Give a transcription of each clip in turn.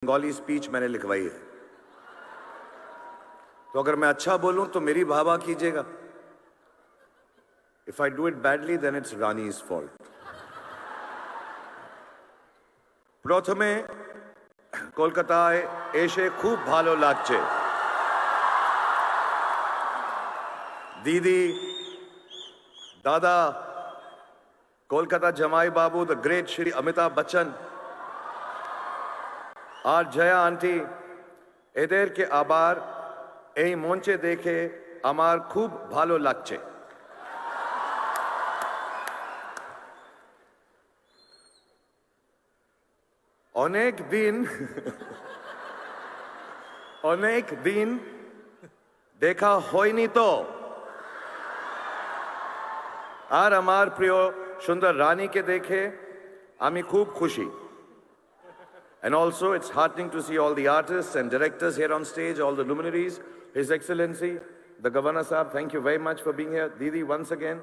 Bengali speech मैंने लिखवाई है, तो अगर मैं अच्छा बोलूं तो मेरी वाहवाह कीजिएगा. If I do it badly, then it's Rani's fault. প্রথমে কলকাতায় এসে খুব ভালো লাগছে. দিদি, দাদা, কলকাতা জামাই বাবু, the great Shri Amitabh Bachchan, R Jaya aunty, এদেরকে আবার এই মঞ্চে দেখে আমার খুব ভালো লাগছে. অনেক দিন দেখা হয়নি তো, আর আমার প্রিয় সুন্দর রানীকে দেখে আমি খুব খুশি. And also it's heartening to see all the artists and directors here on stage, all the luminaries. His Excellency, the Governor Sahab, thank you very much for being here. Didi, once again.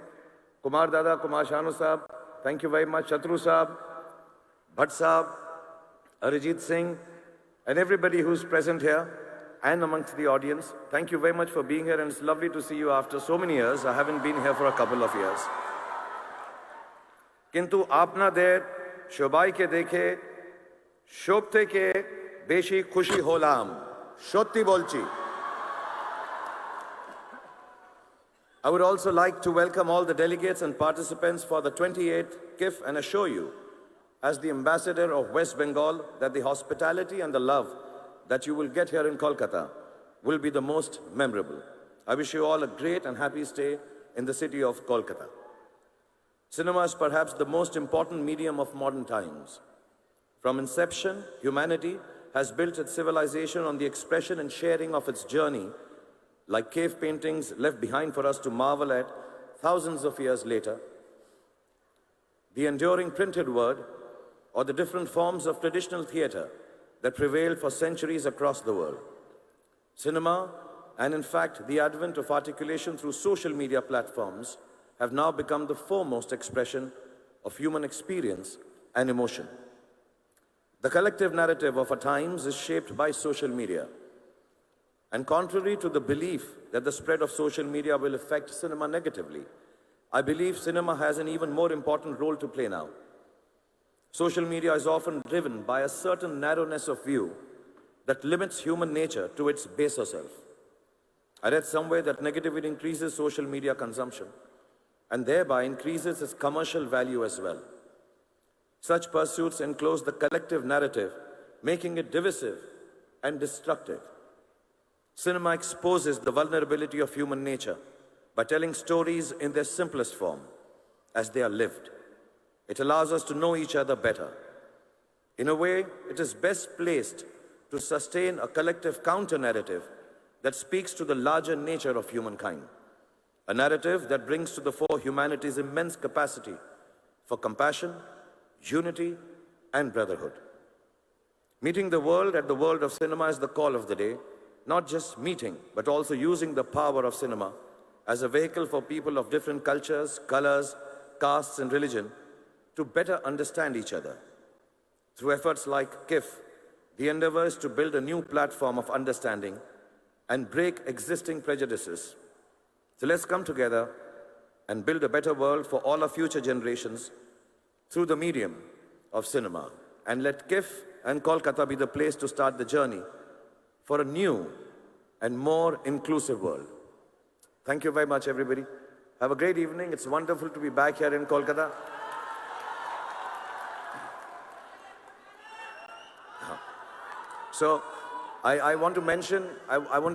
Kumar Dada, Kumar Shanu Sahab, thank you very much. Chatru Sahab, Bhatt Sahab, Arijit Singh, and everybody who's present here and amongst the audience. Thank you very much for being here, and it's lovely to see you after so many years. I haven't been here for a couple of years. Kintu আপনাদের সবাইকে দেখে সব থেকে বেশি খুশি হলাম, সত্যি বলছি. I would also like to welcome all the delegates and participants for the 28th KIF and assure you, as the ambassador of West Bengal, that the hospitality and the love that you will get here in Kolkata will be the most memorable. I wish you all a great and happy stay in the city of Kolkata. Cinema is perhaps the most important medium of modern times. From inception, humanity has built its civilization on the expression and sharing of its journey, like cave paintings left behind for us to marvel at thousands of years later. The enduring printed word, or the different forms of traditional theatre that prevailed for centuries across the world. Cinema, and in fact the advent of articulation through social media platforms, have now become the foremost expression of human experience and emotion. The collective narrative of our times is shaped by social media. And contrary to the belief that the spread of social media will affect cinema negatively, I believe cinema has an even more important role to play now. Social media is often driven by a certain narrowness of view that limits human nature to its baser self. I read somewhere that negativity increases social media consumption and thereby increases its commercial value as well. Such pursuits enclose the collective narrative, making it divisive and destructive. Cinema exposes the vulnerability of human nature by telling stories in their simplest form, as they are lived. It allows us to know each other better. In a way, it is best placed to sustain a collective counter-narrative that speaks to the larger nature of humankind. A narrative that brings to the fore humanity's immense capacity for compassion, unity, and brotherhood. Meeting the world at the world of cinema is the call of the day, not just meeting, but also using the power of cinema as a vehicle for people of different cultures, colors, castes, and religion to better understand each other. Through efforts like KIF, the endeavor is to build a new platform of understanding and break existing prejudices. So let's come together and build a better world for all our future generations through the medium of cinema. And let KIF and Kolkata be the place to start the journey for a new and more inclusive world. Thank you very much, everybody. Have a great evening. It's wonderful to be back here in Kolkata. So I want to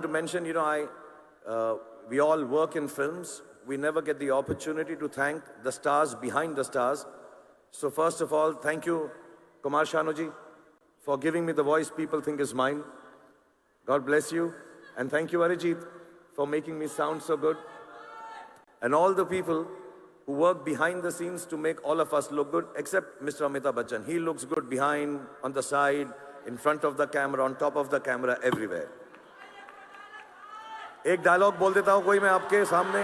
mention, you know, we all work in films. We never get the opportunity to thank the stars behind the stars. So first of all, thank you, Kumar Shanuji, for giving me the voice people think is mine. God bless you. And thank you, Arijit, for making me sound so good. And all the people who work behind the scenes to make all of us look good, except Mr. Amitabh Bachchan. He looks good behind, on the side, in front of the camera, on top of the camera, everywhere. एक dialogue बोल देता हूं कोई मैं आपके सामने.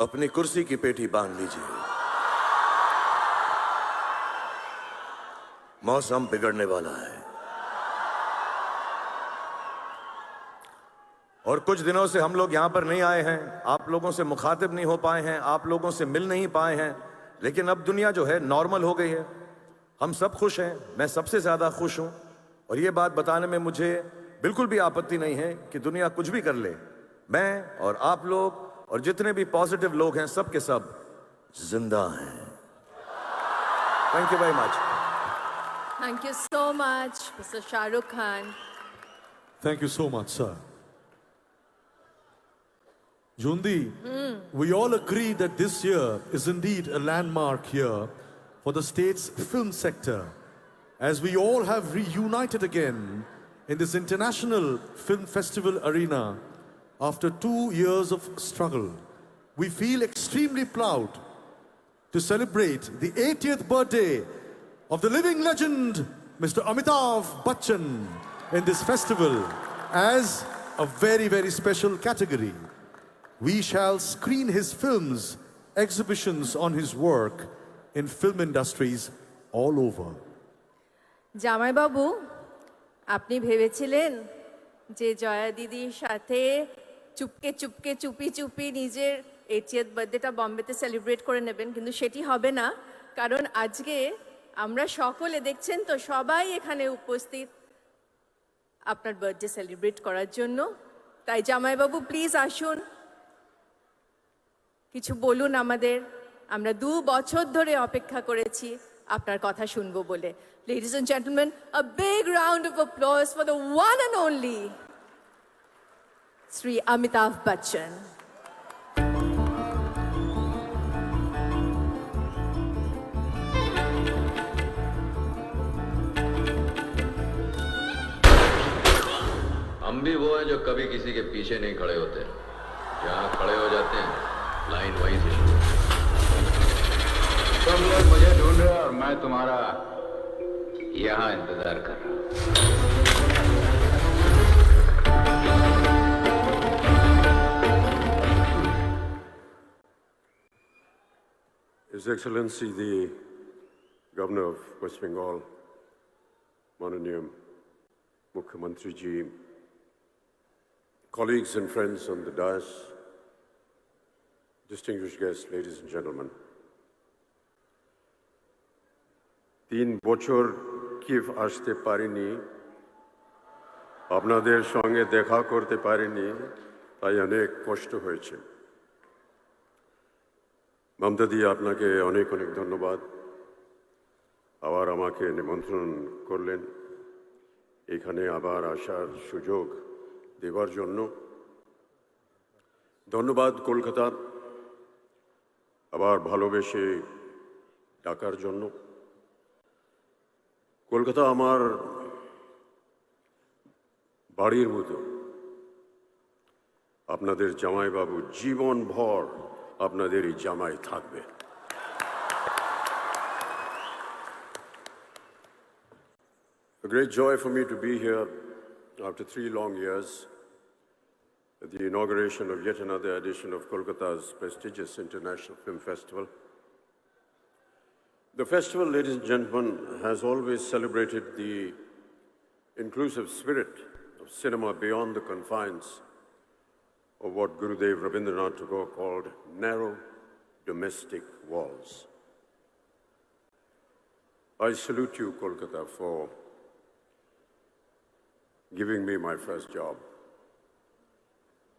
अपनी कुर्सी की पेटी बांध लीजिए, मौसम बिगड़ने वाला है और कुछ दिनों से हम लोग यहां पर नहीं आए हैं, आप लोगों से मुखातिब नहीं हो पाए हैं, आप लोगों से मिल नहीं पाए हैं, लेकिन अब दुनिया जो है नॉर्मल हो गई है। हम सब खुश हैं, मैं सबसे ज्यादा खुश हूं और ये बात बताने में मुझे बिल्कुल भी आपत्ति नहीं है कि दुनिया कुछ भी कर ले, मैं और आप लोग और जितने भी पॉजिटिव लोग हैं सब के सब जिंदा हैं। Thank you very much. Thank you so much, Mr. Shah Rukh Khan. Thank you so much, sir. Jundi, we all agree that this year is indeed a landmark year for the state's film sector, as we all have reunited again in this international film festival arena after 2 years of struggle. We feel extremely proud to celebrate the 80th birthday of the living legend, Mr. Amitabh Bachchan, in this festival as a very, very special category. We shall screen his films, exhibitions on his work in film industries all over. জামাই বাবু, আপনি ভেবেছিলেন যে জয়া দিদির সাথে চুপকে চুপকে চুপি চুপি নিজের 80th বার্থডেটা বম্বেতে celebrate করে নেবেন, কিন্তু সেটি হবে না, কারণ আজকে আমরা সকলে দেখছেন তো সবাই এখানে উপস্থিত আপনার বার্থডে সেলিব্রেট করার জন্য। তাই জামাইবাবু প্লিজ আসুন, কিছু বলুন আমাদের। আমরা 2 বছর ধরে অপেক্ষা করেছি আপনার কথা শুনবো বলে। Ladies and gentlemen, a big round of applause for the one and only Sri Amitabh Bachchan. हम भी वो हैं जो कभी किसी के पीछे नहीं खड़े होते, जहाँ खड़े हो जाते हैं लाइन वहीं से शुरू। तुम लोग मुझे ढूंढ रहे हो और मैं तुम्हारा यहाँ इंतजार कर रहा हूँ। His Excellency the Governor of West Bengal, Mananiya Mukhyamantri Ji, colleagues and friends on the dais, distinguished guests, ladies and gentlemen. 3 বছর কিভ আসতে পারিনি, আপনাদের সঙ্গে দেখা করতে পারিনি, তাই অনেক কষ্ট হয়েছে। মমতা দি, আপনাকে অনেক অনেক ধন্যবাদ, আবার আমাকে নিমন্ত্রণ করলেন এখানে আবার আসার সুযোগ দেবার জন্য। ধন্যবাদ কলকাতা আবার ভালোবেসে ডাকার জন্য। কলকাতা আমার বাড়ির মতো, আপনাদের জামাইবাবু জীবনভর আপনাদেরই জামাই থাকবে। A great joy for me to be here after 3 long years at the inauguration of yet another edition of Kolkata's prestigious International Film Festival. The festival, ladies and gentlemen, has always celebrated the inclusive spirit of cinema beyond the confines of what Gurudev Rabindranath Tagore called narrow domestic walls. I salute you, Kolkata, for giving me my first job.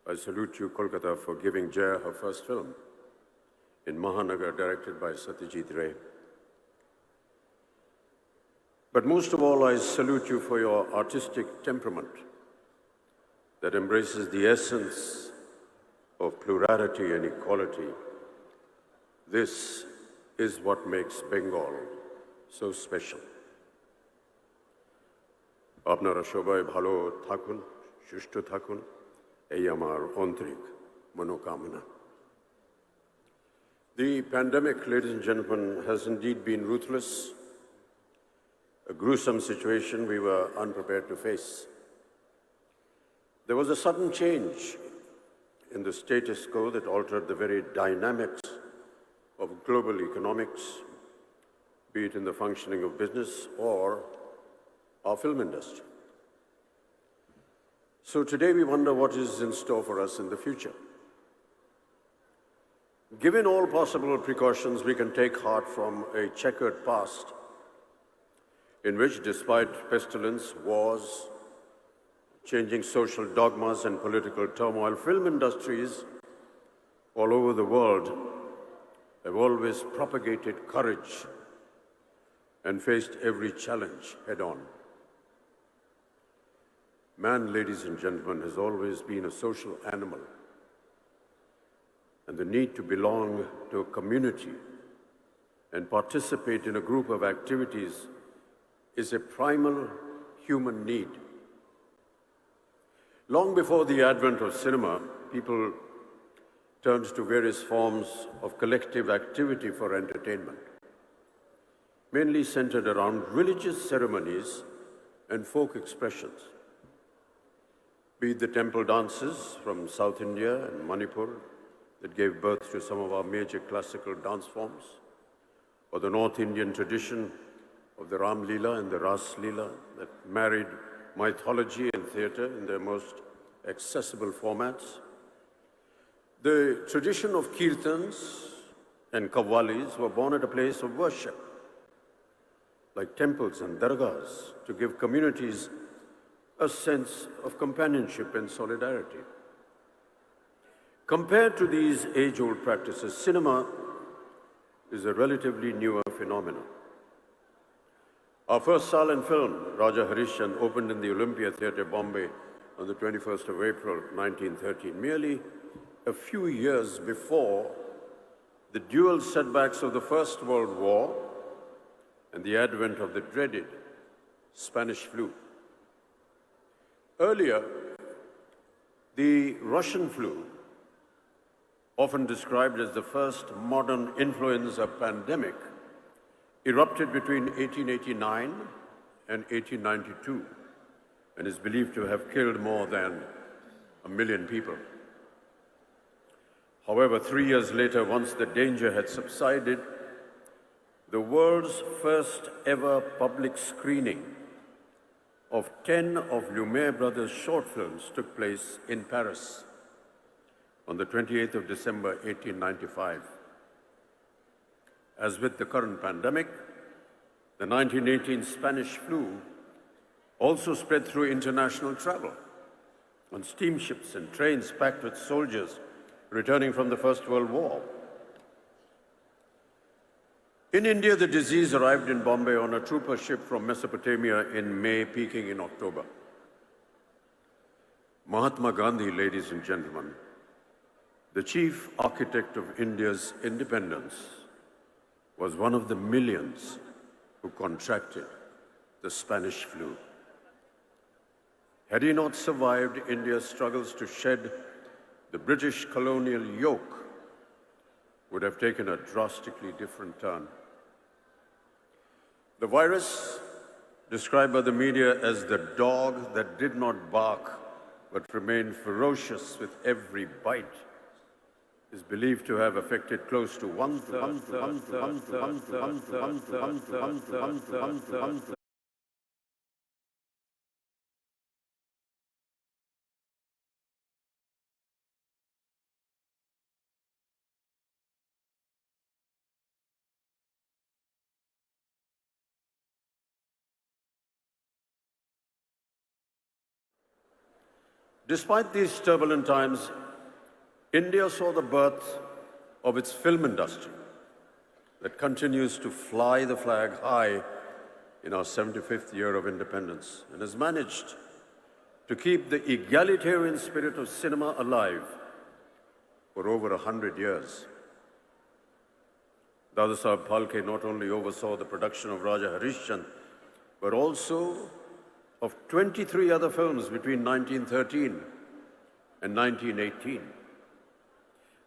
I salute you, Kolkata, for giving Jaya her first film in Mahanagar, directed by Satyajit Ray. But most of all, I salute you for your artistic temperament that embraces the essence of plurality and equality. This is what makes Bengal so special. আপনারা সবাই ভালো থাকুন, সুস্থ থাকুন, এই আমার আন্তরিক মনোকামনা। The pandemic, ladies and gentlemen, has indeed been ruthless, a gruesome situation we were unprepared to face. There was a sudden change in the status quo that altered the very dynamics of global economics, be it in the functioning of business or our film industry. So today we wonder what is in store for us in the future. Given all possible precautions, we can take heart from a checkered past in which, despite pestilence, wars, changing social dogmas and political turmoil, film industries all over the world have always propagated courage and faced every challenge head-on. Man, ladies and gentlemen, has always been a social animal, and the need to belong to a community and participate in a group of activities is a primal human need. Long before the advent of cinema, people turned to various forms of collective activity for entertainment, mainly centered around religious ceremonies and folk expressions. Be it the temple dances from South India and Manipur that gave birth to some of our major classical dance forms, or the North Indian tradition of the Ram Leela and the Ras Leela that married mythology and theatre in their most accessible formats. The tradition of kirtans and qawwalis were born at a place of worship, like temples and dargahs, to give communities a sense of companionship and solidarity. Compared to these age-old practices, cinema is a relatively newer phenomenon. Our first silent film, Raja Harishchandra, opened in the Olympia Theatre, Bombay, on the 21st of April, 1913, merely a few years before the dual setbacks of the First World War and the advent of the dreaded Spanish flu. Earlier, the Russian flu, often described as the first modern influenza pandemic, erupted between 1889 and 1892 and is believed to have killed more than 1 million people. However, 3 years later, once the danger had subsided, the world's first ever public screening of 10 of Lumiere brothers' short films took place in Paris on the 28th of December, 1895. As with the current pandemic, the 1918 Spanish flu also spread through international travel on steamships and trains packed with soldiers returning from the First World War. In India, the disease arrived in Bombay on a trooper ship from Mesopotamia in May, peaking in October. Mahatma Gandhi, ladies and gentlemen, the chief architect of India's independence, was one of the millions who contracted the Spanish flu. Had he not survived India's struggles to shed the British colonial yoke, would have taken a drastically different turn. The virus, described by the media as the dog that did not bark but remained ferocious with every bite, is believed to have affected close to one-third. Despite these turbulent times, India saw the birth of its film industry that continues to fly the flag high in our 75th year of independence and has managed to keep the egalitarian spirit of cinema alive for over 100 years. Dada Saheb Phalke not only oversaw the production of Raja Harishchandra, but also of 23 other films between 1913 and 1918.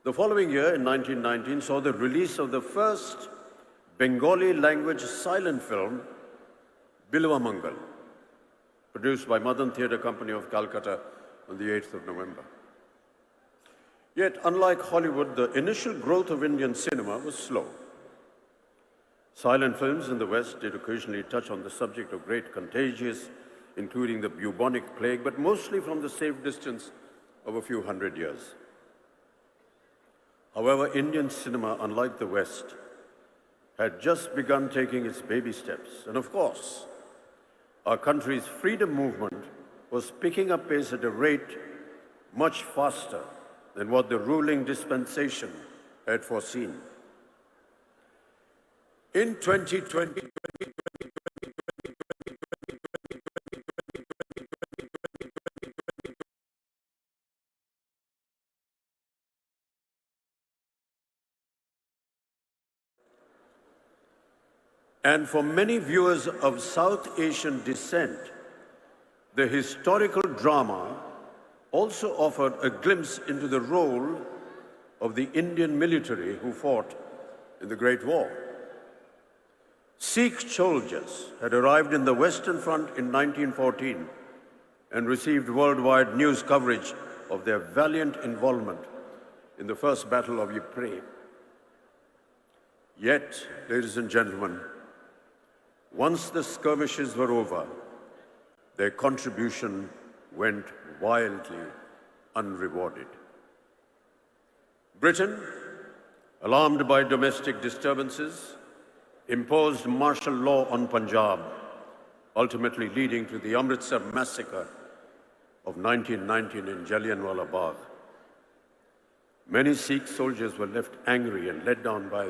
The following year, in 1919, saw the release of the first Bengali language silent film, Bilwa Mangal, produced by Madan Theatre Company of Kolkata on the 8th of November. Yet, unlike Hollywood, the initial growth of Indian cinema was slow. Silent films in the West did occasionally touch on the subject of great contagions, including the bubonic plague, but mostly from the safe distance of a few hundred years. However, Indian cinema, unlike the West, had just begun taking its baby steps. And of course, our country's freedom movement was picking up pace at a rate much faster than what the ruling dispensation had foreseen. In 2020, and for many viewers of South Asian descent, the historical drama also offered a glimpse into the role of the Indian military who fought in the Great War. Sikh soldiers had arrived in the Western Front in 1914 and received worldwide news coverage of their valiant involvement in the First Battle of Ypres. Yet, ladies and gentlemen, once the skirmishes were over, their contribution went wildly unrewarded. Britain, alarmed by domestic disturbances, imposed martial law on Punjab, ultimately leading to the Amritsar massacre of 1919 in Jallianwala Bagh. Many Sikh soldiers were left angry and let down by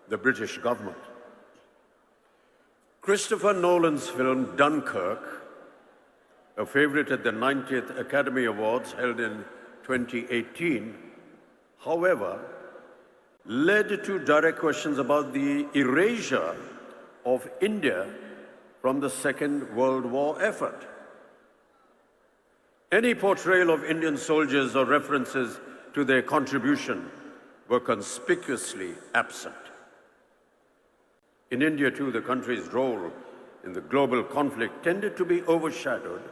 the British government. Christopher Nolan's film Dunkirk, a favorite at the 90th Academy Awards held in 2018, however, led to direct questions about the erasure of India from the Second World War effort. Any portrayal of Indian soldiers or references to their contribution were conspicuously absent. In India, too, the country's role in the global conflict tended to be overshadowed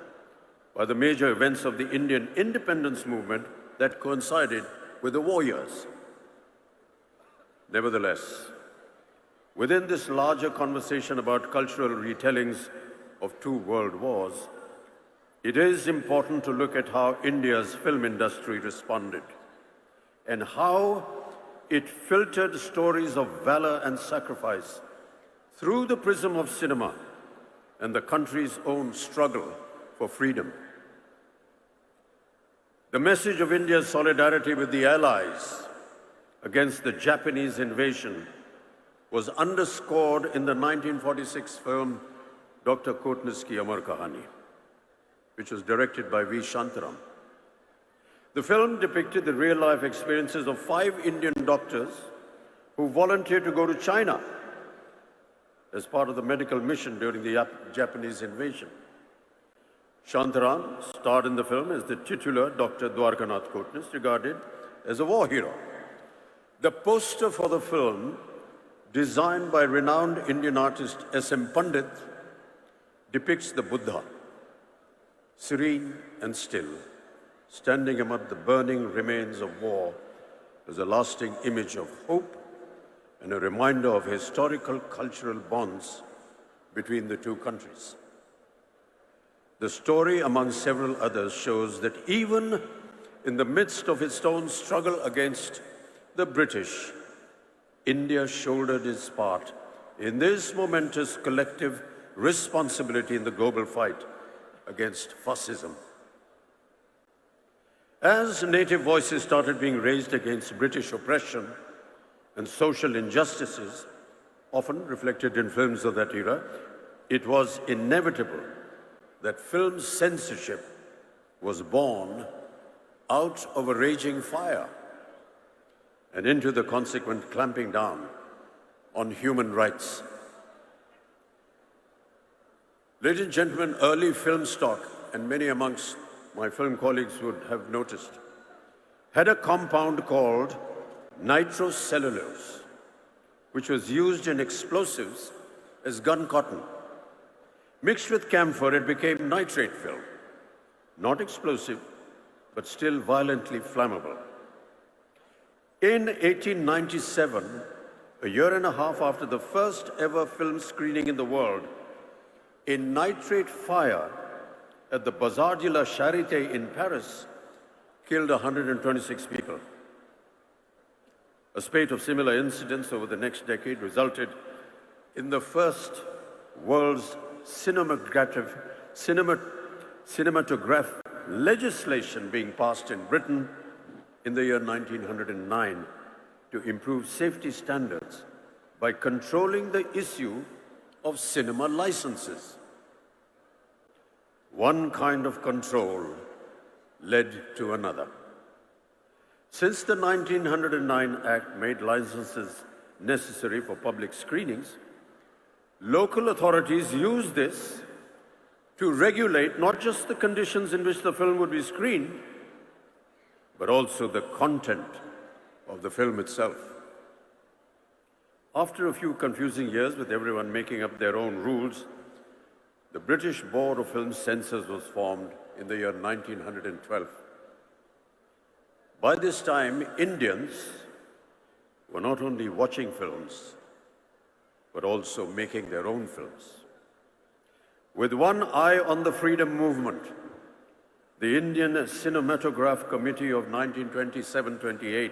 by the major events of the Indian independence movement that coincided with the war years. Nevertheless, within this larger conversation about cultural retellings of two world wars, it is important to look at how India's film industry responded and how it filtered stories of valor and sacrifice through the prism of cinema and the country's own struggle for freedom. The message of India's solidarity with the Allies against the Japanese invasion was underscored in the 1946 film Dr. Kotnis Ki Amar Kahani, which was directed by V. Shantaram. The film depicted the real-life experiences of 5 Indian doctors who volunteered to go to China as part of the medical mission during the Japanese invasion. Shantaram starred in the film as the titular Dr. Dwarkanath Kotnis, regarded as a war hero. The poster for the film, designed by renowned Indian artist S.M. Pandit, depicts the Buddha, serene and still, standing amid the burning remains of war as a lasting image of hope and a reminder of historical cultural bonds between the two countries. The story, among several others, shows that even in the midst of its own struggle against the British, India shouldered its part in this momentous collective responsibility in the global fight against fascism. As native voices started being raised against British oppression and social injustices, often reflected in films of that era, it was inevitable that film censorship was born out of a raging fire and into the consequent clamping down on human rights. Ladies and gentlemen, early film stock, and many amongst my film colleagues would have noticed, had a compound called nitrocellulose, which was used in explosives as gun cotton. Mixed with camphor, it became nitrate film, not explosive, but still violently flammable. In 1897, a year and a half after the first ever film screening in the world, a nitrate fire at the Bazar de la Charité in Paris killed 126 people. A spate of similar incidents over the next decade resulted in the first world's cinematograph legislation being passed in Britain in the year 1909 to improve safety standards by controlling the issue of cinema licenses. One kind of control led to another. Since the 1909 Act made licenses necessary for public screenings, local authorities used this to regulate not just the conditions in which the film would be screened, but also the content of the film itself. After a few confusing years with everyone making up their own rules, the British Board of Film Censors was formed in the year 1912. By this time, Indians were not only watching films, but also making their own films. With one eye on the freedom movement, the Indian Cinematograph Committee of 1927-28,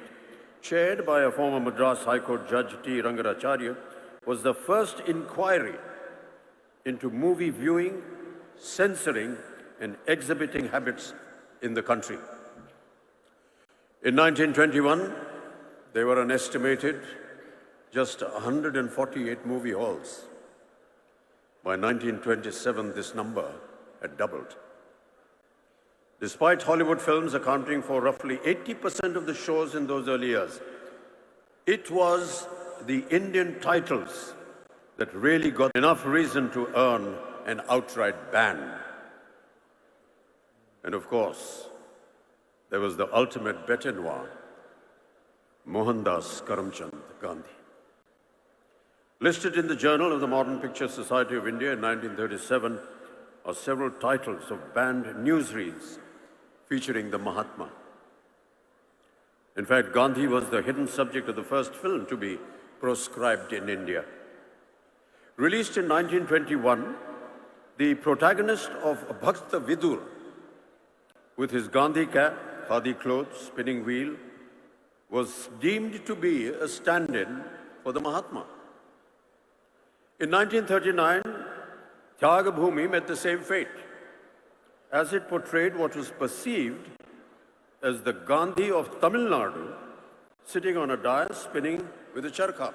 chaired by a former Madras High Court Judge T. Rangaracharya, was the first inquiry into movie viewing, censoring, and exhibiting habits in the country. In 1921, there were an estimated just 148 movie halls. By 1927, this number had doubled. Despite Hollywood films accounting for roughly 80% of the shows in those early years, it was the Indian titles that really got enough reason to earn an outright ban. And of course, there was the ultimate bête noire, Mohandas Karamchand Gandhi. Listed in the Journal of the Modern Picture Society of India in 1937 are several titles of banned newsreels featuring the Mahatma. In fact, Gandhi was the hidden subject of the first film to be proscribed in India. Released in 1921, the protagonist of Bhakta Vidur, with his Gandhi cap, khadi clothes, spinning wheel, was deemed to be a stand-in for the Mahatma. In 1939, Tyaga Bhumi met the same fate, as it portrayed what was perceived as the Gandhi of Tamil Nadu sitting on a dais spinning with a charkha.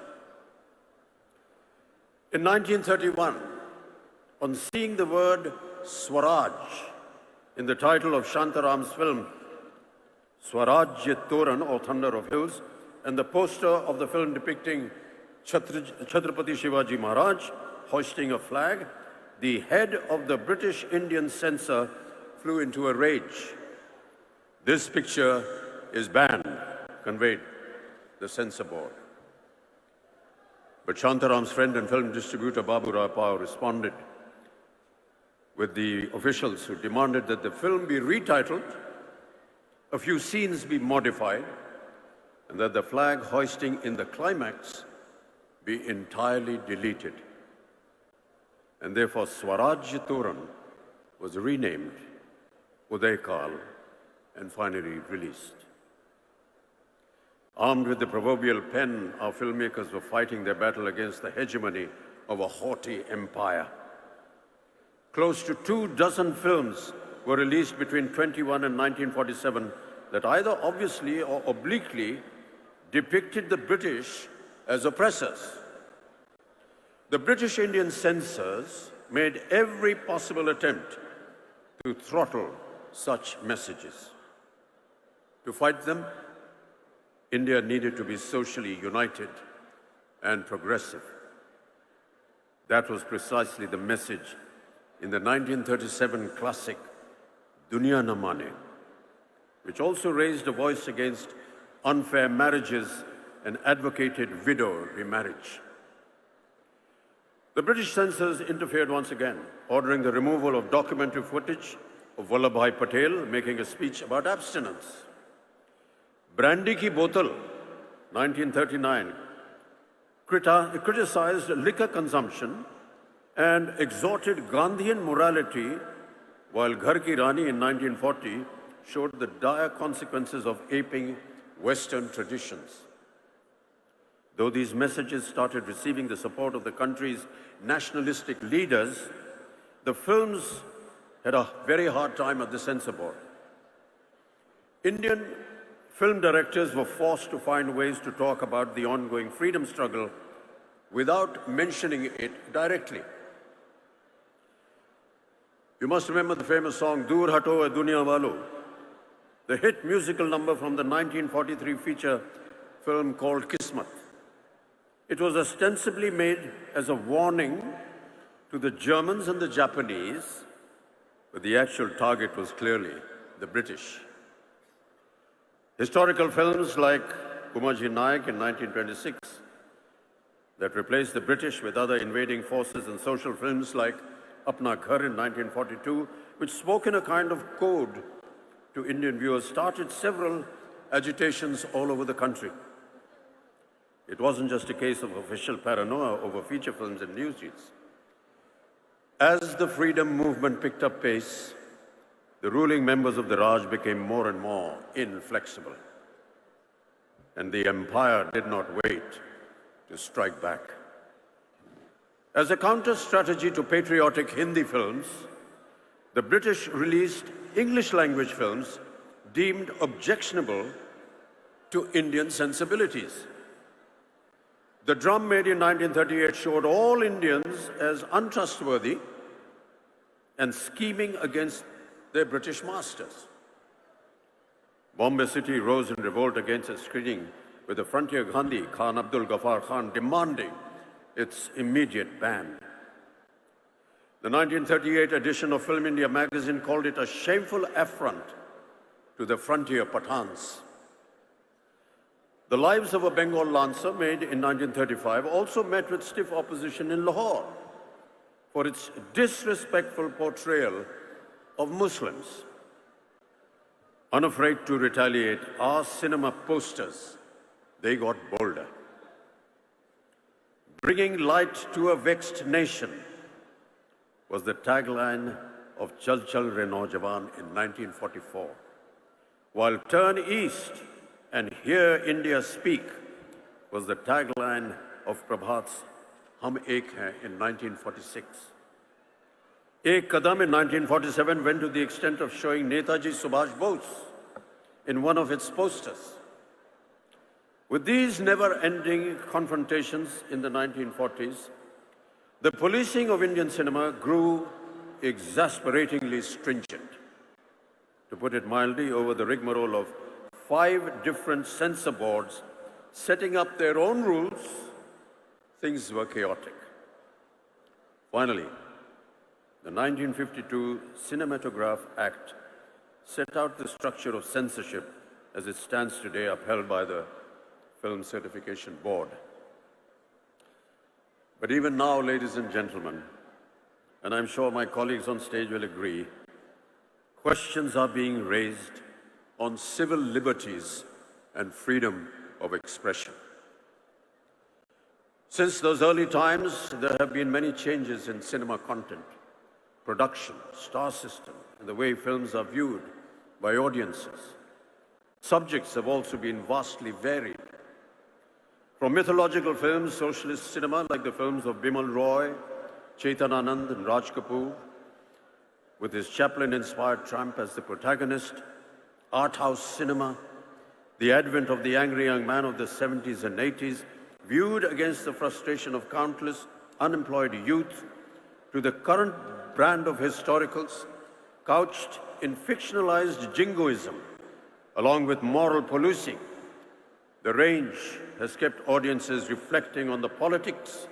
In 1931, on seeing the word Swaraj in the title of Shantaram's film Swarajya Toran, or Thunder of Hills, and the poster of the film depicting Chhatrapati Shivaji Maharaj hoisting a flag, the head of the British Indian censor flew into a rage. This picture is banned, conveyed the censor board. But Shantaram's friend and film distributor Babu Rao Pao responded with the officials who demanded that the film be retitled, a few scenes be modified, and that the flag hoisting in the climax be entirely deleted. And therefore Swaraj Toran was renamed Uday Kal and finally released. Armed with the proverbial pen, our filmmakers were fighting their battle against the hegemony of a haughty empire. Close to 24 films were released between 1921 and 1947 that either obviously or obliquely depicted the British as oppressors. The British Indian censors made every possible attempt to throttle such messages. To fight them, India needed to be socially united and progressive. That was precisely the message in the 1937 classic Duniya Na Mane, which also raised a voice against unfair marriages and advocated widow remarriage. The British censors interfered once again, ordering the removal of documentary footage of Vallabhbhai Patel making a speech about abstinence. Brandy Ki Botal, 1939, criticized liquor consumption and exhorted Gandhian morality, while Ghar Ki Rani in 1940 showed the dire consequences of aping Western traditions. Though these messages started receiving the support of the country's nationalistic leaders, the films had a very hard time at the censor board. Indian film directors were forced to find ways to talk about the ongoing freedom struggle without mentioning it directly. You must remember the famous song, Dur Hato Hai Duniya Walo, the hit musical number from the 1943 feature film called Kismat. It was ostensibly made as a warning to the Germans and the Japanese, but the actual target was clearly the British. Historical films like Umaji Naik in 1926 that replaced the British with other invading forces, and social films like Apna Ghar in 1942, which spoke in a kind of code to Indian viewers, started several agitations all over the country. It wasn't just a case of official paranoia over feature films and news sheets. As the freedom movement picked up pace, the ruling members of the Raj became more and more inflexible. And the empire did not wait to strike back. As a counter-strategy to patriotic Hindi films, the British released English-language films deemed objectionable to Indian sensibilities. The Drum, made in 1938, showed all Indians as untrustworthy and scheming against their British masters. Bombay City rose in revolt against its screening, with the frontier Gandhi, Khan Abdul Ghaffar Khan, demanding its immediate ban. The 1938 edition of Film India magazine called it a shameful affront to the frontier Pathans. The Lives of a Bengal Lancer, made in 1935, also met with stiff opposition in Lahore for its disrespectful portrayal of Muslims. Unafraid to retaliate, our cinema posters, they got bolder. Bringing light to a vexed nation was the tagline of Chal Chal Re Naujawan in 1944, while Turn East and Hear India Speak was the tagline of Prabhat's Hum Ek Hain in 1946. Ek Kadam in 1947 went to the extent of showing Netaji Subhash Bose in one of its posters. With these never-ending confrontations in the 1940s, the policing of Indian cinema grew exasperatingly stringent. To put it mildly, over the rigmarole of 5 different censor boards setting up their own rules, things were chaotic. Finally, the 1952 Cinematograph Act set out the structure of censorship as it stands today, upheld by the Film Certification Board. But even now, ladies and gentlemen, and I'm sure my colleagues on stage will agree, questions are being raised on civil liberties and freedom of expression. Since those early times, there have been many changes in cinema content, production, star system, and the way films are viewed by audiences. Subjects have also been vastly varied. From mythological films, socialist cinema, like the films of Bimal Roy, Chetan Anand, and Raj Kapoor, with his Chaplin-inspired tramp as the protagonist, art house cinema, the advent of the angry young man of the 70s and 80s, viewed against the frustration of countless unemployed youth, to the current brand of historicals, couched in fictionalized jingoism, along with moral policing. The range has kept audiences reflecting on the politics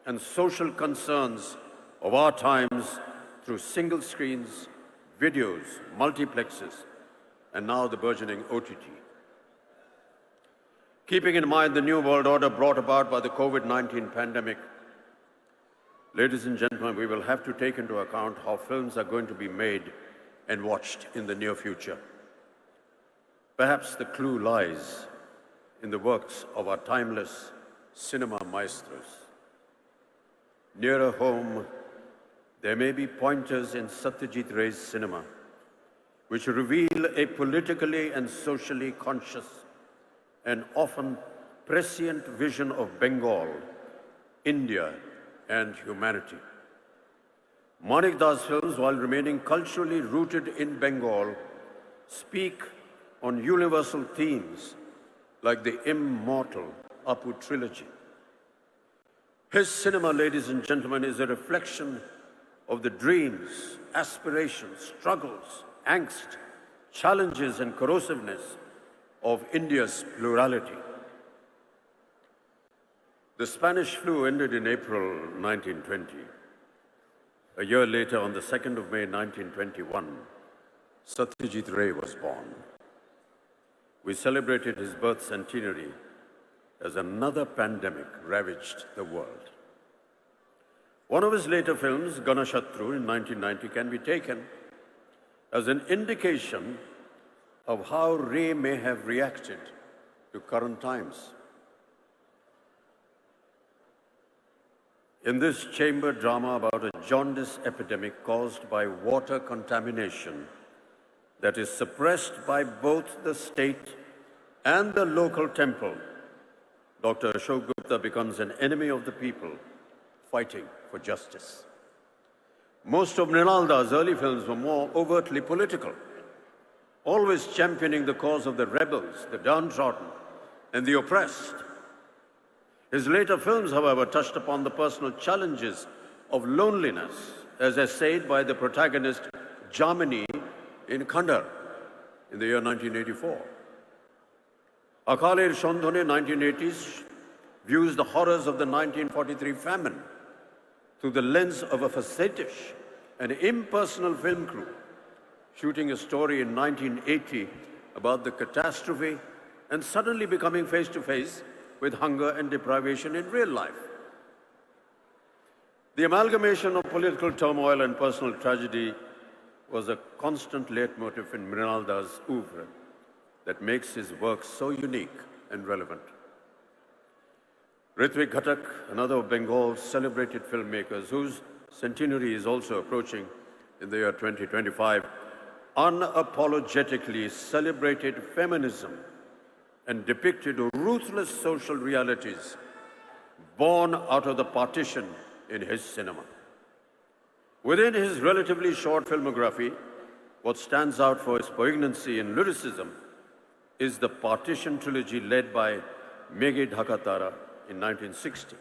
and social concerns of our times through single screens, videos, multiplexes, and now the burgeoning OTT. Keeping in mind the new world order brought about by the COVID-19 pandemic, ladies and gentlemen, we will have to take into account how films are going to be made and watched in the near future. Perhaps the clue lies in the works of our timeless cinema maestros. Nearer home, there may be pointers in Satyajit Ray's cinema which reveal a politically and socially conscious and often prescient vision of Bengal, India, and humanity. Manik Das films, while remaining culturally rooted in Bengal, speak on universal themes like the immortal Apu trilogy. His cinema, ladies and gentlemen, is a reflection of the dreams, aspirations, struggles, angst, challenges, and corrosiveness of India's plurality. The Spanish flu ended in April 1920. A year later, on the 2nd of May 1921, Satyajit Ray was born. We celebrated his birth centenary as another pandemic ravaged the world. One of his later films, Ganashatru in 1990, can be taken as an indication of how Ray may have reacted to current times. In this chamber drama about a jaundice epidemic caused by water contamination that is suppressed by both the state and the local temple, Dr. Ashok Gupta becomes an enemy of the people fighting for justice. Most of Mrinalda's early films were more overtly political, always championing the cause of the rebels, the downtrodden, and the oppressed. His later films, however, touched upon the personal challenges of loneliness, as essayed by the protagonist Jamini in Khandar in the year 1984. Akaler Shondhone, 1980s, views the horrors of the 1943 famine through the lens of a facetious and impersonal film crew, shooting a story in 1980 about the catastrophe and suddenly becoming face to face with hunger and deprivation in real life. The amalgamation of political turmoil and personal tragedy was a constant leitmotif in Mrinalda's oeuvre that makes his work so unique and relevant. Ritwik Ghatak, another of Bengal's celebrated filmmakers, whose centenary is also approaching in the year 2025, unapologetically celebrated feminism and depicted ruthless social realities born out of the partition in his cinema. Within his relatively short filmography, what stands out for its poignancy and lyricism is the partition trilogy led by Meghe Dhakatara in 1960,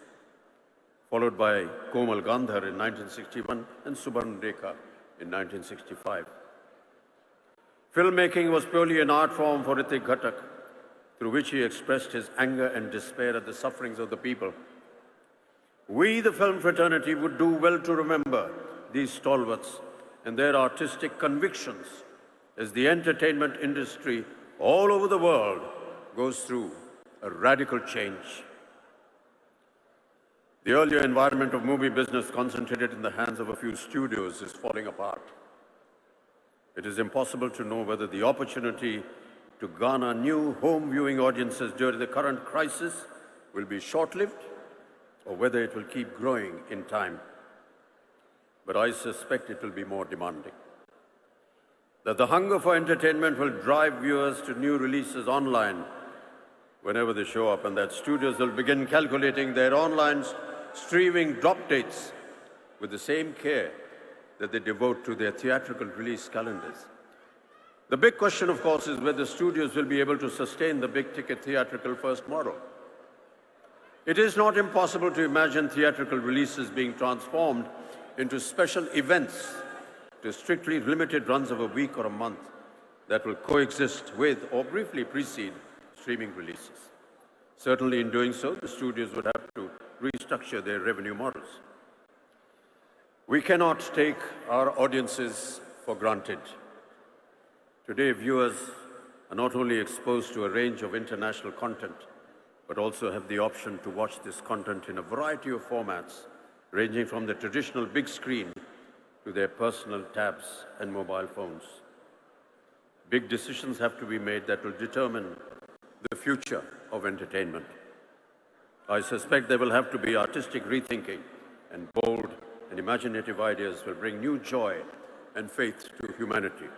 followed by Komal Gandhar in 1961 and Subarn Rekha in 1965. Filmmaking was purely an art form for Ritwik Ghatak, through which he expressed his anger and despair at the sufferings of the people. We, the film fraternity, would do well to remember these stalwarts and their artistic convictions as the entertainment industry all over the world goes through a radical change. The earlier environment of movie business concentrated in the hands of a few studios is falling apart. It is impossible to know whether the opportunity to garner new home viewing audiences during the current crisis will be short-lived or whether it will keep growing in time. But I suspect it will be more demanding. That the hunger for entertainment will drive viewers to new releases online whenever they show up, and that studios will begin calculating their online streaming drop dates with the same care that they devote to their theatrical release calendars. The big question, of course, is whether studios will be able to sustain the big-ticket theatrical first model. It is not impossible to imagine theatrical releases being transformed into special events to strictly limited runs of a week or a month that will coexist with or briefly precede streaming releases. Certainly in doing so, the studios would have to restructure their revenue models. We cannot take our audiences for granted. Today, viewers are not only exposed to a range of international content, but also have the option to watch this content in a variety of formats, ranging from the traditional big screen to their personal tabs and mobile phones. Big decisions have to be made that will determine the future of entertainment. I suspect there will have to be artistic rethinking, and bold and imaginative ideas will bring new joy and faith to humanity.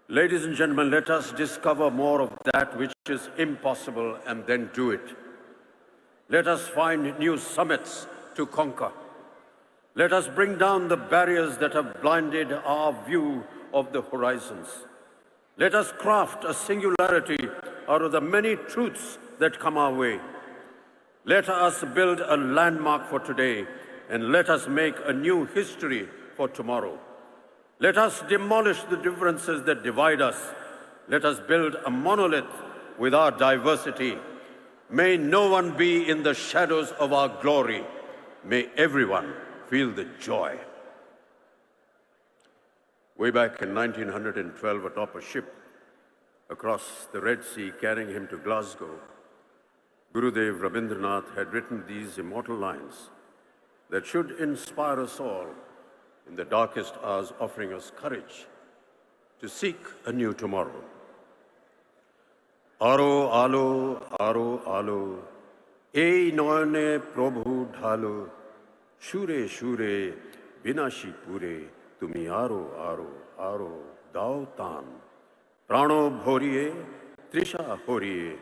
Ladies and gentlemen, let us discover more of that which is impossible and then do it. Let us find new summits to conquer. Let us bring down the barriers that have blinded our view of the horizons. Let us craft a singularity out of the many truths that come our way. Let us build a landmark for today, and let us make a new history for tomorrow. Let us demolish the differences that divide us. Let us build a monolith with our diversity. May no one be in the shadows of our glory. May everyone feel the joy. Way back in 1912, atop a ship across the Red Sea carrying him to Glasgow, Gurudev Rabindranath had written these immortal lines that should inspire us all in the darkest hours, offering us courage to seek a new tomorrow. Aro alo, ei noyane prabhu dhalo, shure shure, binashi pure, tumi aro, dao tan, prano bhoriye, trisha horiye,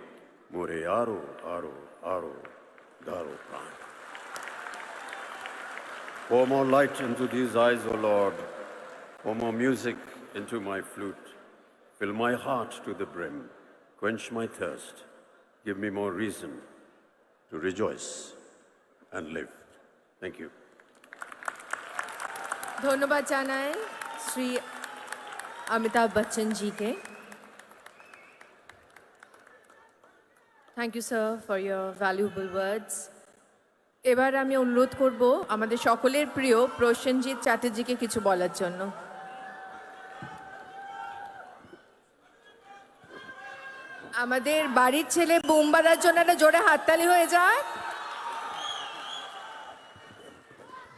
more aro, daro pran. Pour more light into these eyes, O Lord. Pour more music into my flute. Fill my heart to the brim. Quench my thirst. Give me more reason to rejoice and live. Thank you. ধন্যবাদ জানাই Shri Amitabh Bachchan GK. Thank you, sir, for your valuable words. এবার আমি অনুরোধ করব আমাদের সকলের প্রিয় প্রসেনজিৎ চ্যাটার্জিকে কিছু বলার জন্য। আমাদের বাড়ির ছেলে বুম বাজার জন্য একটা জোরে হাততালি হয়ে যাক।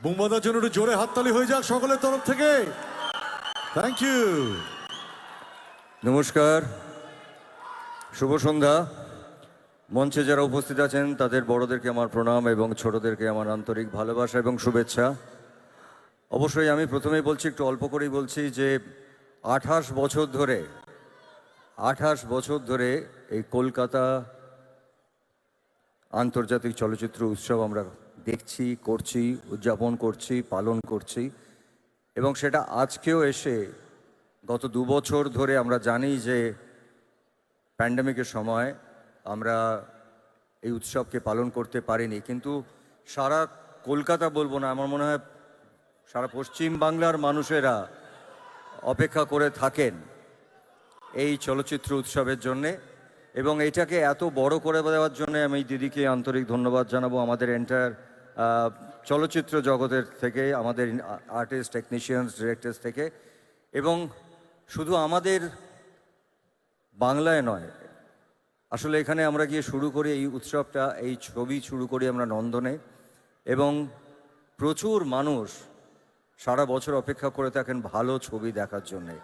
বুম বাজার জন্য একটু জোরে হাততালি হয়ে যাক সকলের তরফ থেকে। Thank you. নমস্কার, শুভ সন্ধ্যা। মঞ্চে যারা উপস্থিত আছেন তাদের বড়দেরকে আমার প্রণাম এবং ছোটদেরকে আমার আন্তরিক ভালোবাসা এবং শুভেচ্ছা। অবশ্যই আমি প্রথমেই বলছি, একটু অল্প করেই বলছি, যে 28 বছর ধরে এই কলকাতা আন্তর্জাতিক চলচ্চিত্র উৎসব আমরা দেখছি, করছি, উদযাপন করছি, পালন করছি, এবং সেটা আজকেও এসে গত 2 বছর ধরে আমরা জানি যে প্যান্ডেমিকের সময় আমরা এই উৎসবকে পালন করতে পারিনি, কিন্তু সারা কলকাতা বলবো না, আমার মনে হয় সারা পশ্চিম বাংলার মানুষেরা অপেক্ষা করে থাকেন এই চলচ্চিত্র উৎসবের জন্যে, এবং এইটাকে এত বড় করে দেওয়ার জন্য আমি দিদিকে আন্তরিক ধন্যবাদ জানাবো, আমাদের এন্টায়ার চলচ্চিত্র জগতের থেকে, আমাদের আর্টিস্ট, টেকনিশিয়ানস, ডিরেক্টরস থেকে। এবং শুধু আমাদের বাংলায় নয়, আসলে এখানে আমরা গিয়ে শুরু করি এই উৎসবটা, এই ছবি শুরু করি আমরা নন্দনে, এবং প্রচুর মানুষ সারা বছর অপেক্ষা করে থাকেন ভালো ছবি দেখার জন্যে।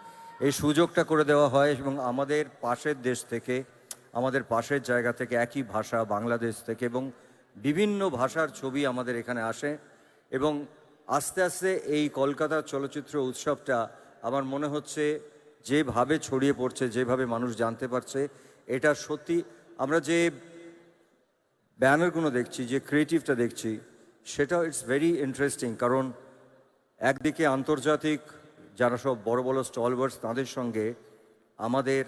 এই সুযোগটা করে দেওয়া হয়, এবং আমাদের পাশের দেশ থেকে, আমাদের পাশের জায়গা থেকে, একই ভাষা বাংলাদেশ থেকে, এবং বিভিন্ন ভাষার ছবি আমাদের এখানে আসে। এবং আস্তে আস্তে এই কলকাতার চলচ্চিত্র উৎসবটা আমার মনে হচ্ছে যেভাবে ছড়িয়ে পড়ছে, যেভাবে মানুষ জানতে পারছে, এটা সত্যি আমরা যে ব্যানারগুলো দেখছি, যে ক্রিয়েটিভটা দেখছি, সেটা ইটস ভেরি ইন্টারেস্টিং। কারণ একদিকে আন্তর্জাতিক যারা সব বড় বড় স্টলওয়ার্ডস, তাদের সঙ্গে আমাদের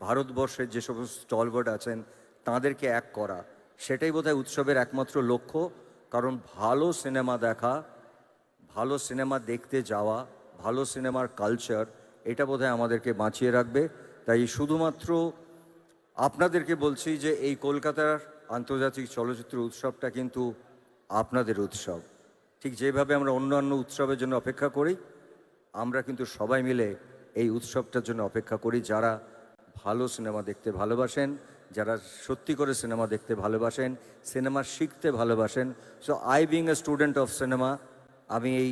ভারতবর্ষের যে সমস্ত স্টলওয়ার্ড আছেন তাদেরকে এক করা, সেটাই বোধহয় উৎসবের একমাত্র লক্ষ্য। কারণ ভালো সিনেমা দেখা, ভালো সিনেমা দেখতে যাওয়া, ভালো সিনেমার কালচার, এটা বোধহয় আমাদেরকে বাঁচিয়ে রাখবে। তাই শুধুমাত্র আপনাদেরকে বলছি যে এই কলকাতার আন্তর্জাতিক চলচ্চিত্র উৎসবটা কিন্তু আপনাদের উৎসব। ঠিক যেভাবে আমরা অন্যান্য উৎসবের জন্য অপেক্ষা করি, আমরা কিন্তু সবাই মিলে এই উৎসবটার জন্য অপেক্ষা করি, যারা ভালো সিনেমা দেখতে ভালোবাসেন, যারা সত্যি করে সিনেমা দেখতে ভালোবাসেন, সিনেমা শিখতে ভালোবাসেন। So I being a student of cinema, আমি এই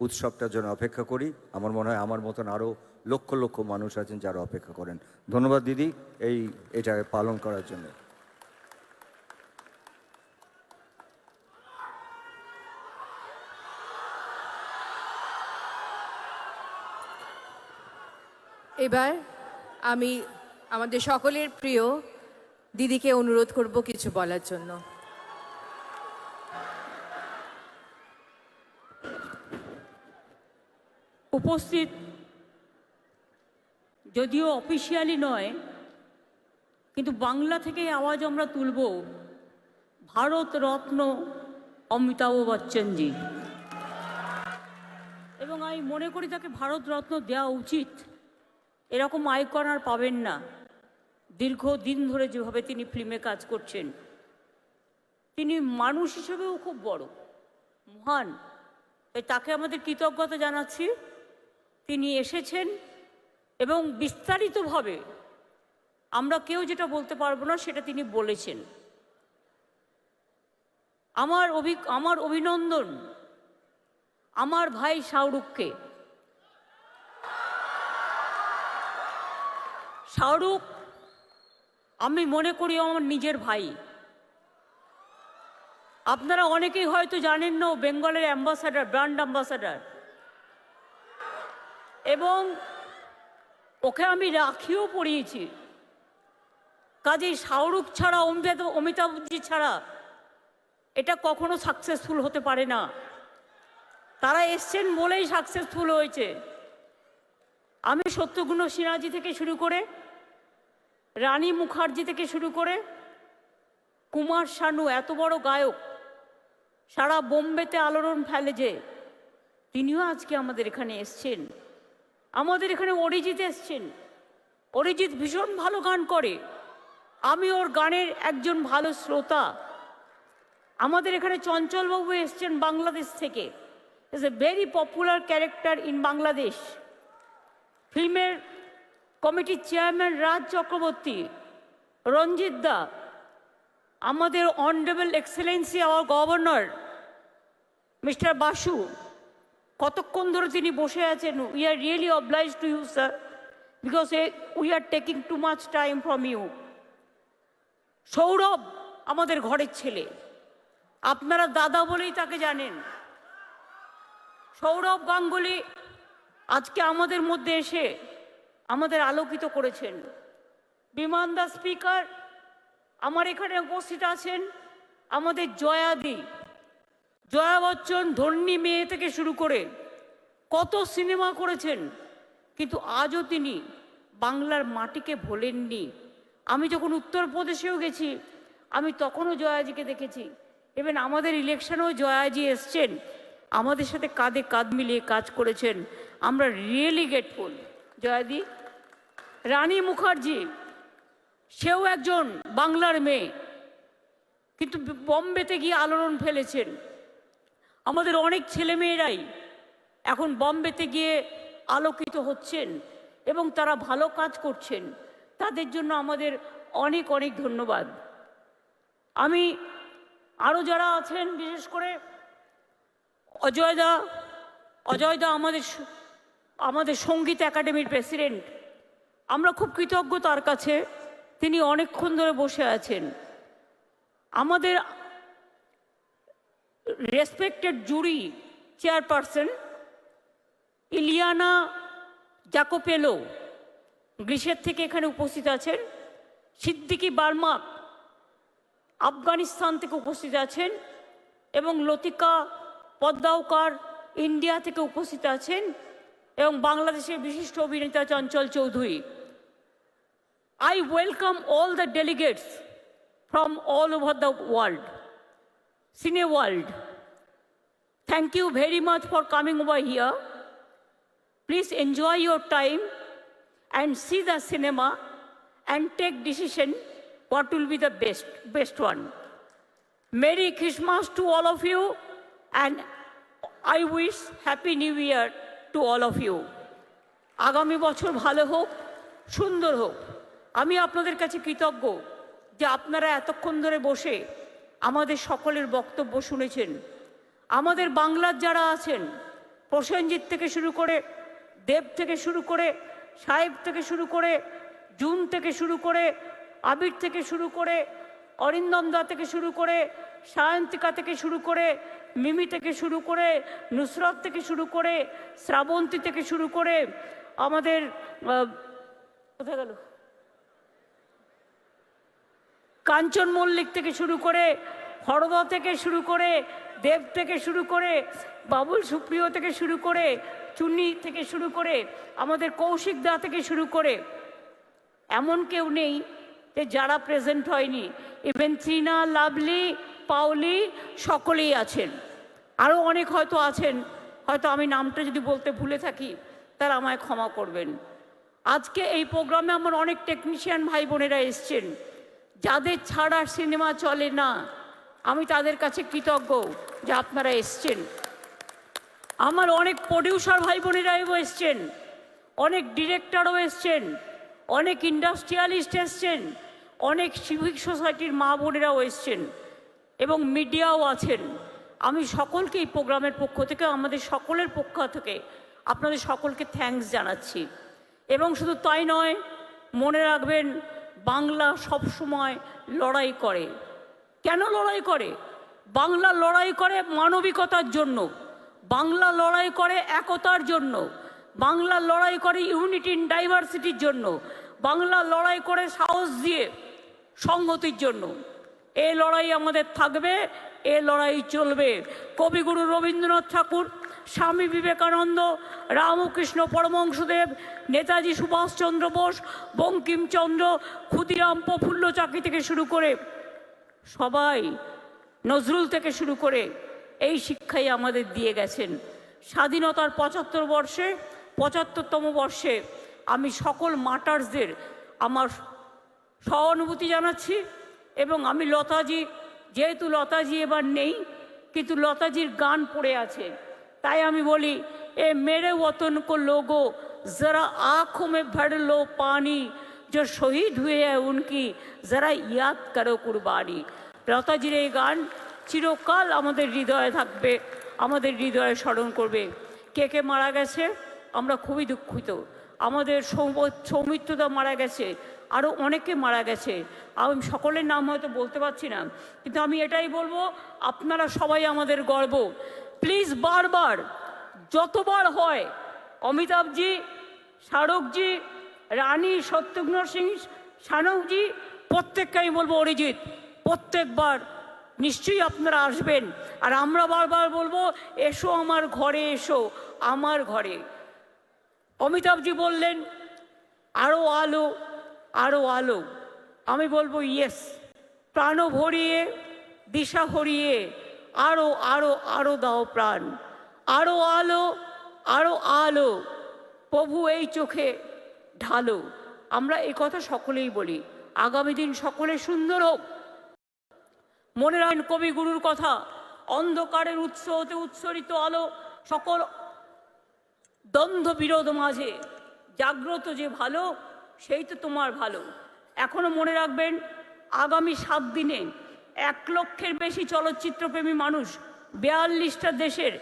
উৎসবটার জন্য অপেক্ষা করি। আমার মনে হয় আমার মতন আরও লক্ষ লক্ষ মানুষ আছেন যারা অপেক্ষা করেন। ধন্যবাদ দিদি এটা পালন করার জন্য। এবার আমি আমাদের সকলের প্রিয় দিদিকে অনুরোধ করব কিছু বলার জন্য। উপস্থিত যদিও অফিসিয়ালি নয়, কিন্তু বাংলা থেকে আওয়াজ আমরা তুলব ভারত রত্ন অমিতাভ বচ্চনজি, এবং আমি মনে করি তাকে ভারত রত্ন দেওয়া উচিত। এরকম আইকন আর পাবেন না দীর্ঘদিন ধরে যেভাবে তিনি ফিল্মে কাজ করছেন। তিনি মানুষ হিসেবেও খুব বড়, মহান, তাই তাকে আমাদের কৃতজ্ঞতা জানাচ্ছি। তিনি এসেছেন এবং বিস্তারিতভাবে আমরা কেউ যেটা বলতে পারবো না সেটা তিনি বলেছেন। আমার অভিনন্দন আমার ভাই শাহরুখকে। শাহরুখ আমি মনে করি আমার নিজের ভাই। আপনারা অনেকেই হয়তো জানেন না, ও বেঙ্গলের অ্যাম্বাসাডার, ব্র্যান্ড অ্যাম্বাসাডার, এবং ওকে আমি রাখিও পরিয়েছি। কাজেই শাহরুখ ছাড়া, অমিতাভজি ছাড়া এটা কখনো সাকসেসফুল হতে পারে না। তারা এসছেন বলেই সাকসেসফুল হয়েছে। আমি সত্যগুণ সিনহাজি থেকে শুরু করে, রানী মুখার্জি থেকে শুরু করে, কুমার শানু, এত বড় গায়ক, সারা বোম্বেতে আলোড়ন ফেলে যে, তিনিও আজকে আমাদের এখানে এসছেন। আমাদের এখানে অরিজিৎ এসছেন। অরিজিৎ ভীষণ ভালো গান করে, আমি ওর গানের একজন ভালো শ্রোতা। আমাদের এখানে চঞ্চলবাবু এসছেন বাংলাদেশ থেকে, is a very popular character in Bangladesh. ফিল্মের কমিটির চেয়ারম্যান রাজ চক্রবর্তী, রঞ্জিত দা, আমাদের honourable excellency our governor mister Basu, কতক্ষণ ধরে তিনি বসে আছেন। We are really oblige to you sir, because we are taking too much time from you. Sourav আমাদের ঘরের ছেলে, আপনারা দাদা বলেই তাকে জানেন। সৌরভ গাঙ্গুলি আজকে আমাদের মধ্যে এসে আমাদের আলোকিত করেছেন। বিমান দা স্পিকার আমার এখানে উপস্থিত আছেন। আমাদের জয়াদি, জয়া বচ্চন, ধর্নী মেয়ে থেকে শুরু করে কত সিনেমা করেছেন, কিন্তু আজও তিনি বাংলার মাটিকে ভোলেননি। আমি যখন উত্তরপ্রদেশেও গেছি, আমি তখনও জয়াজিকে দেখেছি। ইভেন আমাদের ইলেকশনেও জয়াজি এসছেন, আমাদের সাথে কাঁধে কাঁধ মিলিয়ে কাজ করেছেন। আমরা রিয়েলি গ্রেটফুল জয়াদি। রানী মুখার্জি, সেও একজন বাংলার মেয়ে, কিন্তু বম্বেতে গিয়ে আলোড়ন ফেলেছেন। আমাদের অনেক ছেলেমেয়েরাই এখন বম্বেতে গিয়ে আলোকিত হচ্ছেন এবং তারা ভালো কাজ করছেন। তাদের জন্য আমাদের অনেক অনেক ধন্যবাদ। আমি আরও যারা আছেন, বিশেষ করে অজয়দা আমাদের সঙ্গীত একাডেমির প্রেসিডেন্ট, আমরা খুব কৃতজ্ঞ তার কাছে। তিনি অনেকক্ষণ ধরে বসে আছেন। আমাদের রেসপেক্টেড জুরি চেয়ারপারসন ইলিয়ানা জাকোপেলো গ্রিসের থেকে এখানে উপস্থিত আছেন। সিদ্দিকি বার্মাক আফগানিস্তান থেকে উপস্থিত আছেন, এবং লতিকা পদ্মাওকার ইন্ডিয়া থেকে উপস্থিত আছেন, এবং বাংলাদেশের বিশিষ্ট অভিনেতা Chanchal Chowdhury. I welcome all the delegates from all over the world, cine world. Thank you very much for coming over here. Please enjoy your time and see the cinema and take decision what will be the best one. Merry Christmas to all of you, and I wish Happy New Year to all of you. আগামী বছর ভালো হোক, সুন্দর হোক। আমি আপনাদের কাছে কৃতজ্ঞ যে আপনারা এতক্ষণ ধরে বসে আমাদের সকলের বক্তব্য শুনেছেন। আমাদের বাংলার যারা আছেন, প্রসেনজিৎ থেকে শুরু করে, দেব থেকে শুরু করে, সাহেব থেকে শুরু করে, জুন থেকে শুরু করে, আবির থেকে শুরু করে, অরিন্দম দা থেকে শুরু করে, সায়ন্তিকা থেকে শুরু করে, মিমি থেকে শুরু করে, নুসরত থেকে শুরু করে, শ্রাবন্তী থেকে শুরু করে, আমাদের কোথায় গেল কাঞ্চন মল্লিক থেকে শুরু করে হরদা থেকে শুরু করে দেব থেকে শুরু করে বাবুল সুপ্রিয় থেকে শুরু করে চুন্নি থেকে শুরু করে আমাদের কৌশিক দা থেকে শুরু করে এমন কেউ নেই যে যারা প্রেজেন্ট হয়নি। ইভেন ত্রিনা, লাভলি, পাওলি সকলেই আছেন, আরও অনেক হয়তো আছেন, হয়তো আমি নামটা যদি বলতে ভুলে থাকি তারা আমায় ক্ষমা করবেন। আজকে এই প্রোগ্রামে আমার অনেক টেকনিশিয়ান ভাই বোনেরা এসছেন, যাদের ছাড়া সিনেমা চলে না। আমি তাদের কাছে কৃতজ্ঞ যে আপনারা এসছেন। আমার অনেক প্রডিউসার ভাই বোনেরাও এসছেন, অনেক ডিরেক্টরও এসছেন, অনেক ইন্ডাস্ট্রিয়ালিস্ট এসছেন, অনেক সিভিক সোসাইটির মা বোনেরাও এসছেন এবং মিডিয়াও আছেন। আমি সকলকে এই প্রোগ্রামের পক্ষ থেকে, আমাদের সকলের পক্ষ থেকে আপনাদের সকলকে থ্যাঙ্কস জানাচ্ছি। এবং শুধু তাই নয়, মনে রাখবেন বাংলা সবসময় লড়াই করে। কেন লড়াই করে? বাংলা লড়াই করে মানবিকতার জন্য, বাংলা লড়াই করে একতার জন্য, বাংলা লড়াই করে ইউনিটি ইন ডাইভার্সিটির জন্য, বাংলা লড়াই করে সাহস দিয়ে সংহতির জন্য। এই লড়াই আমাদের থাকবে, এই লড়াই চলবে। কবিগুরু রবীন্দ্রনাথ ঠাকুর, স্বামী বিবেকানন্দ, রামকৃষ্ণ পরমহংসদেব, নেতাজি সুভাষচন্দ্র বোস, বঙ্কিমচন্দ্র, ক্ষুদিরাম প্রফুল্ল চাকি থেকে শুরু করে সবাই, নজরুল থেকে শুরু করে এই শিক্ষাই আমাদের দিয়ে গেছেন। স্বাধীনতার ৭৫তম বর্ষে আমি সকল মার্টার্সদের আমার সহানুভূতি জানাচ্ছি। এবং আমি লতাজি, যেহেতু লতাজি এবার নেই, কিন্তু লতাজির গান পড়ে আছে, তাই আমি বলি, এ মেরে ওতন কো লোগো जरा आँखों में भर लो पानी, जो शहीद हुए हैं उनकी जरा याद करो कुर्बानी। লতাজির এই গান চিরকাল আমাদের হৃদয়ে থাকবে, আমাদের হৃদয়ে স্মরণ করবে। কে কে মারা গেছে আমরা খুবই দুঃখিত। আমাদের সৌমিত্রদা মারা গেছে, আরও অনেকে মারা গেছে, আমি সকলের নাম হয়তো বলতে পারছি না, কিন্তু আমি এটাই বলবো, আপনারা সবাই আমাদের গর্ব। প্লিজ বারবার যতবার হয় অমিতাভজি, শাহরুখজি, রানী, শত্রুঘ্ন সিং, শাহরুখজি, প্রত্যেককে আমি বলবো অরিজিৎ, প্রত্যেকবার নিশ্চয়ই আপনারা আসবেন। আর আমরা বারবার বলবো, এসো আমার ঘরে, এসো আমার ঘরে। অমিতাভজি বললেন আরও আলো, আরও আলো। আমি বলবো ইয়েস, প্রাণ ভরিয়ে, দিশা হরিয়ে, আরও আরও আরও দাও প্রাণ, আরও আলো, আরও আলো, প্রভু এই চোখে ঢালো। আমরা এই কথা সকলেই বলি। আগামী দিন সকলে সুন্দর হোক। মনে রাখেন কবিগুরুর কথা, অন্ধকারের উৎস হতে উৎসরিত আলো, সকল দ্বন্দ্ব বিরোধ মাঝে জাগ্রত যে ভালো, সেই তো তোমার ভালো। এখনো মনে রাখবেন, আগামী 7 দিনে 1 লক্ষের বেশি চলচ্চিত্রপ্রেমী মানুষ 42টা দেশের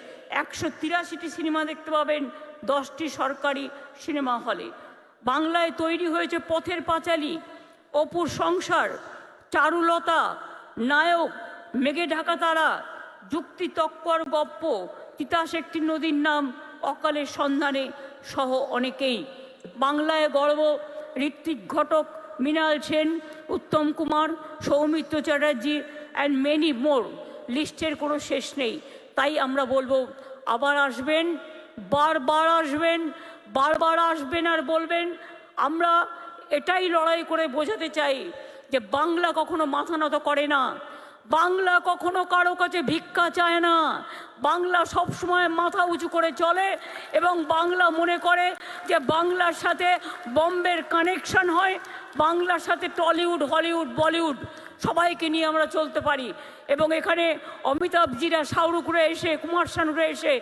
183টি সিনেমা দেখতে পাবেন 10টি সরকারি সিনেমা হলে। বাংলায় তৈরি হয়েছে পথের পাঁচালী, অপুর সংসার, চারুলতা, নায়ক, মেঘে ঢাকা তারা, যুক্তি তক্কর গপ্প, তিতাস একটি নদীর নাম, অকালের সন্ধানে সহ অনেকেই। বাংলায় গর্ব, Ritwik Ghatak, Mrinal Sen, Uttam Kumar, Soumitra Chatterjee and many more. লিস্টের কোনো শেষ নেই। তাই আমরা বলবো, আবার আসবেন, বারবার আসবেন, বারবার আসবেন আর বলবেন। আমরা এটাই লড়াই করে বোঝাতে চাই যে বাংলা কখনো মাথা নত করে না, বাংলা কখনো কারো কাছে ভিক্ষা চায় না, বাংলা সবসময় মাথা উঁচু করে চলে এবং বাংলা মনে করে যে বাংলার সাথে বম্বের কানেকশন হয়, বাংলার সাথে টলিউড, হলিউড, বলিউড সবাইকে নিয়ে আমরা চলতে পারি। এবং এখানে অমিতাভজিরা, শাহরুখরা এসে, কুমার শানুরা এসে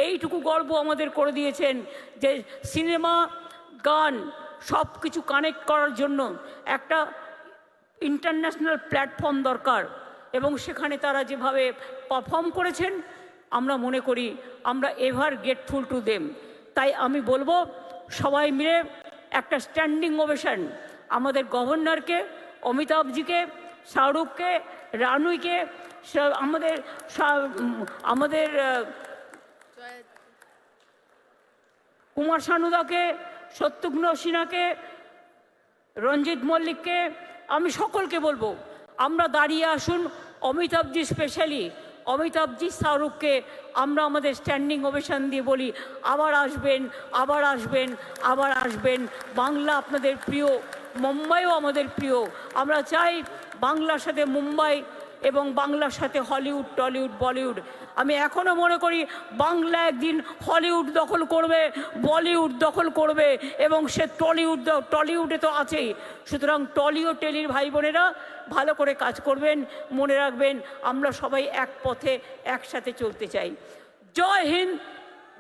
এইটুকু গর্ব আমাদের করে দিয়েছেন যে সিনেমা, গান সব কিছু কানেক্ট করার জন্য একটা ইন্টারন্যাশনাল প্ল্যাটফর্ম দরকার। এবং সেখানে তারা যেভাবে পারফর্ম করেছেন, আমরা মনে করি আমরা এভার গ্রেটফুল টু দেম। তাই আমি বলবো, সবাই মিলে একটা স্ট্যান্ডিং ওভেশন আমাদের গভর্নরকে, অমিতাভজিকে, শাহরুখকে, রানুইকে, আমাদের কুমার শানুদাকে, শত্রুঘ্ন সিনহাকে, রঞ্জিত মল্লিককে, আমি সকলকে বলবো আমরা দাঁড়িয়ে আসুন অমিতাভজি, স্পেশালি অমিতাভজি, শাহরুখকে আমরা আমাদের স্ট্যান্ডিং ওভেশন দিয়ে বলি আবার আসবেন, আবার আসবেন, আবার আসবেন। বাংলা আপনাদের প্রিয়, মুম্বাইও আমাদের প্রিয়। আমরা চাই বাংলার সাথে মুম্বাই এবং বাংলার সাথে হলিউড, টলিউড, বলিউড। আমি এখনও মনে করি বাংলা একদিন হলিউড দখল করবে, বলিউড দখল করবে এবং সে টলিউডে তো আছেই। সুতরাং টলি ও টেলির ভাই বোনেরা ভালো করে কাজ করবেন, মনে রাখবেন আমরা সবাই এক পথে একসাথে চলতে চাই। জয় হিন্দ,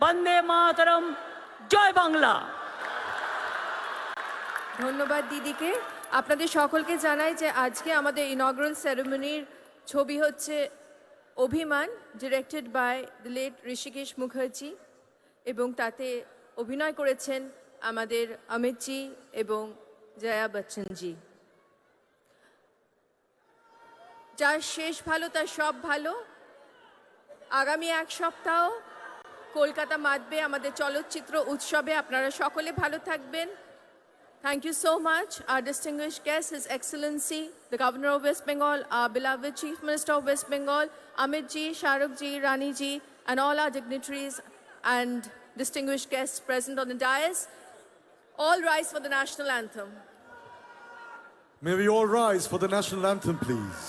বন্দে মাতরম, জয় বাংলা। ধন্যবাদ দিদিকে। আপনাদের সকলকে জানাই যে আজকে আমাদের ইনগ্রাল সেরেমনির ছবি হচ্ছে Abhimaan, directed by the late Hrishikesh Mukherjee, এবং তাতে অভিনয় করেছেন আমাদের অমিতজি এবং জয়া বচ্চনজি। যার শেষ ভালো তার সব ভালো। আগামী এক সপ্তাহ কলকাতা মাতবে আমাদের চলচ্চিত্র উৎসবে। আপনারা সকলে ভালো থাকবেন। Thank you so much, our distinguished guest, His Excellency, the Governor of West Bengal, our beloved Chief Minister of West Bengal, Amit ji, Shahrukh ji, Rani ji, and all our dignitaries and distinguished guests present on the dais. All rise for the national anthem. May we all rise for the national anthem, please.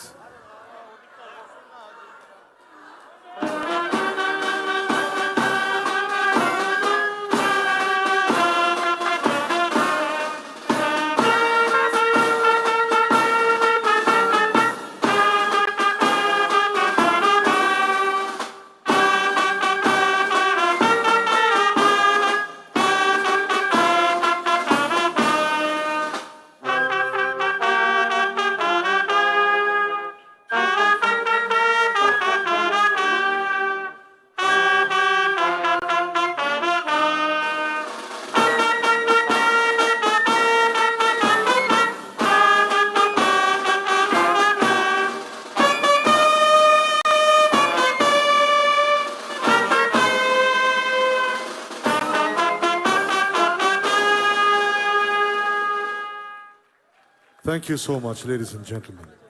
Thank you so much, ladies and gentlemen.